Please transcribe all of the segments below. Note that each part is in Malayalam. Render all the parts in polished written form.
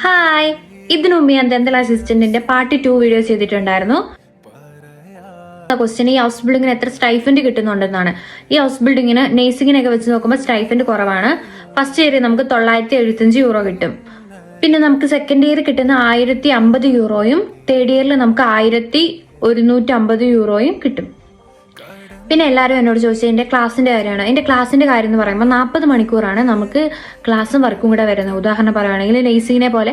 ഹായ്, ഇതിനു മുമ്പ് ഞാൻ ദന്തൽ അസിസ്റ്റന്റിന്റെ പാർട്ട് 2 വീഡിയോ ചെയ്തിട്ടുണ്ടായിരുന്നു. ക്വസ്റ്റ്യൻ ഈ ഹൗസ് ബിൽഡിങ്ങിന് എത്ര സ്റ്റൈഫൻഡ് കിട്ടുന്നുണ്ടെന്നാണ്. ഈ ഹൗസ് ബിൽഡിങ്ങിന് നേഴ്സിങ്ങിനൊക്കെ വെച്ച് നോക്കുമ്പോൾ സ്റ്റൈഫൻഡ് കുറവാണ്. ഫസ്റ്റ് ഇയറിൽ നമുക്ക് 975 യൂറോ കിട്ടും. പിന്നെ നമുക്ക് സെക്കൻഡ് ഇയർ കിട്ടുന്ന 1050 യൂറോയും തേർഡ് ഇയറിൽ നമുക്ക് 1150 യൂറോയും കിട്ടും. പിന്നെ എല്ലാവരും എന്നോട് ചോദിച്ചത് എൻ്റെ ക്ലാസ്സിൻ്റെ കാര്യമാണ്. എൻ്റെ ക്ലാസ്സിൻ്റെ കാര്യം എന്ന് പറയുമ്പോൾ 40 മണിക്കൂറാണ് നമുക്ക് ക്ലാസ്സും വർക്കും കൂടെ വരുന്നത്. ഉദാഹരണം പറയുകയാണെങ്കിൽ നേഴ്സിങ്ങിനെ പോലെ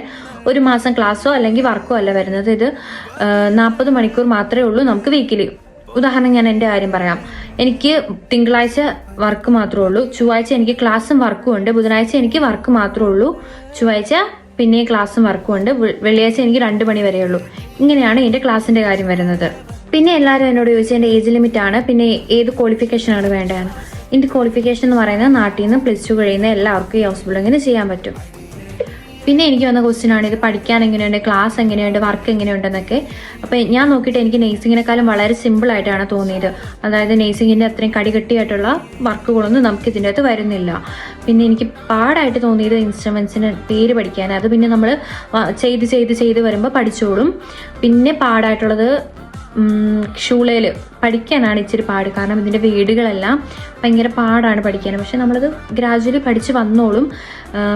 ഒരു മാസം ക്ലാസ്സോ അല്ലെങ്കിൽ വർക്കോ അല്ല വരുന്നത്. ഇത് 40 മണിക്കൂർ മാത്രമേ ഉള്ളൂ നമുക്ക് വീക്കിലി. ഉദാഹരണം ഞാൻ എൻ്റെ കാര്യം പറയാം. എനിക്ക് തിങ്കളാഴ്ച വർക്ക് മാത്രമേ ഉള്ളൂ, ചൊവ്വാഴ്ച എനിക്ക് ക്ലാസ്സും വർക്കും ഉണ്ട്, ബുധനാഴ്ച എനിക്ക് വർക്ക് മാത്രമേ ഉള്ളൂ, ചൊവ്വാഴ്ച പിന്നെ ക്ലാസ്സും വർക്കും ഉണ്ട്, വെള്ളിയാഴ്ച എനിക്ക് 2 മണി വരെ ഉള്ളൂ. ഇങ്ങനെയാണ് എൻ്റെ ക്ലാസ്സിൻ്റെ കാര്യം വരുന്നത്. പിന്നെ എല്ലാവരും എന്നോട് ചോദിച്ചാൽ എൻ്റെ ഏജ് ലിമിറ്റ് ആണ്, പിന്നെ ഏത് ക്വാളിഫിക്കേഷനാണ് വേണ്ടതാണ്. എൻ്റെ ക്വാളിഫിക്കേഷൻ എന്ന് പറയുന്നത് നാട്ടിൽ നിന്ന് +2 കഴിയുന്ന എല്ലാവർക്കും ഈ ഹൗസ് ബിൽഡിങ്ങിന് ചെയ്യാൻ പറ്റും. പിന്നെ എനിക്ക് വന്ന ക്വസ്റ്റ്യൻ ആണ് ഇത് പഠിക്കാൻ എങ്ങനെയുണ്ട്, ക്ലാസ് എങ്ങനെയുണ്ട്, വർക്ക് എങ്ങനെയുണ്ടെന്നൊക്കെ. അപ്പോൾ ഞാൻ നോക്കിയിട്ട് എനിക്ക് നേഴ്സിങ്ങിനെക്കാളും വളരെ സിമ്പിൾ ആയിട്ടാണ് തോന്നിയത്. അതായത് നേഴ്സിങ്ങിൻ്റെ അത്രയും കടികട്ടിയായിട്ടുള്ള വർക്കുകളൊന്നും നമുക്ക് ഇതിൻ്റെ അകത്ത് വരുന്നില്ല. പിന്നെ എനിക്ക് പാടായിട്ട് തോന്നിയത് ഇൻസ്ട്രുമെൻസിന് പേര് പഠിക്കാൻ. അത് പിന്നെ നമ്മൾ ചെയ്ത് വരുമ്പോൾ പഠിച്ചോളും. പിന്നെ പാടായിട്ടുള്ളത് ഷൂളയിൽ പഠിക്കാനാണ് ഇച്ചിരി പാട്. കാരണം ഇതിൻ്റെ വേടുകളെല്ലാം ഭയങ്കര പാടാണ് പഠിക്കാൻ. പക്ഷെ നമ്മളത് ഗ്രാജുവലി പഠിച്ച് വന്നോളും.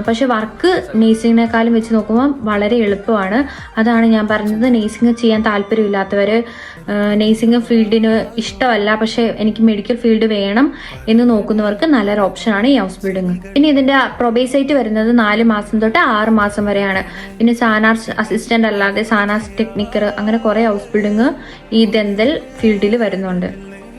പക്ഷെ വർക്ക് നേഴ്സിങ്ങിനേക്കാളും വെച്ച് നോക്കുമ്പോൾ വളരെ എളുപ്പമാണ്. അതാണ് ഞാൻ പറഞ്ഞത്, നേഴ്സിംഗ് ചെയ്യാൻ താല്പര്യമില്ലാത്തവർ, നേഴ്സിംഗ് ഫീൽഡിന് ഇഷ്ടമല്ല പക്ഷെ എനിക്ക് മെഡിക്കൽ ഫീൽഡ് വേണം എന്ന് നോക്കുന്നവർക്ക് നല്ലൊരു ഓപ്ഷനാണ് ഈ ഹൗസ് ബിൽഡിംഗ്. പിന്നെ ഇതിൻ്റെ പ്രൊബേസൈറ്റ് വരുന്നത് 4 മാസം തൊട്ട് 6 മാസം വരെയാണ്. പിന്നെ സാനാസ് അസിസ്റ്റന്റ് അല്ലാതെ സാനാസ് ടെക്നിക്കർ, അങ്ങനെ കുറേ ഹൗസ് ബിൽഡിംഗ് ഈ ദന്തൽ ഫീൽഡിൽ വരുന്നുണ്ട്.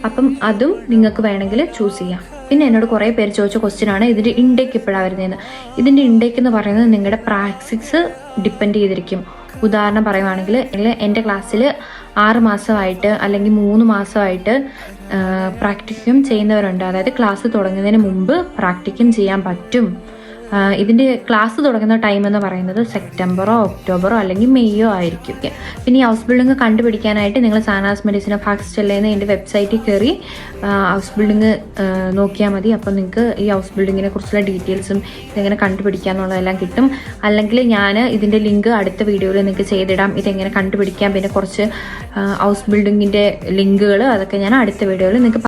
അപ്പം അതും നിങ്ങൾക്ക് വേണമെങ്കിൽ ചൂസ് ചെയ്യാം. പിന്നെ എന്നോട് കുറേ പേര് ചോദിച്ച ക്വസ്റ്റ്യൻ ആണ് ഇതിൻ്റെ ഇൻടേക്ക് എപ്പോഴാണ് വരുന്നതെന്ന്. ഇതിൻ്റെ ഇൻടേക്ക് എന്ന് പറയുന്നത് നിങ്ങളുടെ പ്രാക്ടീസ് ഡിപ്പെൻഡ് ചെയ്തിരിക്കും. ഉദാഹരണം പറയുവാണെങ്കിൽ എൻ്റെ ക്ലാസ്സിൽ 6 മാസമായിട്ട് അല്ലെങ്കിൽ 3 മാസമായിട്ട് പ്രാക്ടിക്കും ചെയ്യുന്നവരുണ്ട്. അതായത് ക്ലാസ് തുടങ്ങുന്നതിന് മുമ്പ് പ്രാക്ടിക്കും ചെയ്യാൻ പറ്റും. ഇതിൻ്റെ ക്ലാസ് തുടങ്ങുന്ന ടൈം എന്ന് പറയുന്നത് സെപ്റ്റംബറോ ഒക്ടോബറോ അല്ലെങ്കിൽ മെയ്യോ ആയിരിക്കും. പിന്നെ ഈ ഹൗസ് ബിൽഡിംഗ് കണ്ടുപിടിക്കാനായിട്ട് നിങ്ങൾ സാനാസ് മെഡിസിൻ ഫാക്സ്റ്റൽ എന്ന എൻ്റെ വെബ്സൈറ്റിൽ കയറി ഹൗസ് ബിൽഡിംഗ് നോക്കിയാൽ മതി. അപ്പോൾ നിങ്ങൾക്ക് ഈ ഹൗസ് ബിൽഡിങ്ങിനെ കുറിച്ചുള്ള ഡീറ്റെയിൽസും ഇതെങ്ങനെ കണ്ടുപിടിക്കാമെന്നുള്ളതെല്ലാം കിട്ടും. അല്ലെങ്കിൽ ഞാൻ ഇതിൻ്റെ ലിങ്ക് അടുത്ത വീഡിയോയിൽ നിങ്ങൾക്ക് ചെയ്തിടാം, ഇതെങ്ങനെ കണ്ടുപിടിക്കാം. പിന്നെ കുറച്ച് ഹൗസ് ബിൽഡിങ്ങിൻ്റെ ലിങ്കുകൾ അതൊക്കെ ഞാൻ അടുത്ത വീഡിയോയിൽ നിങ്ങൾക്ക്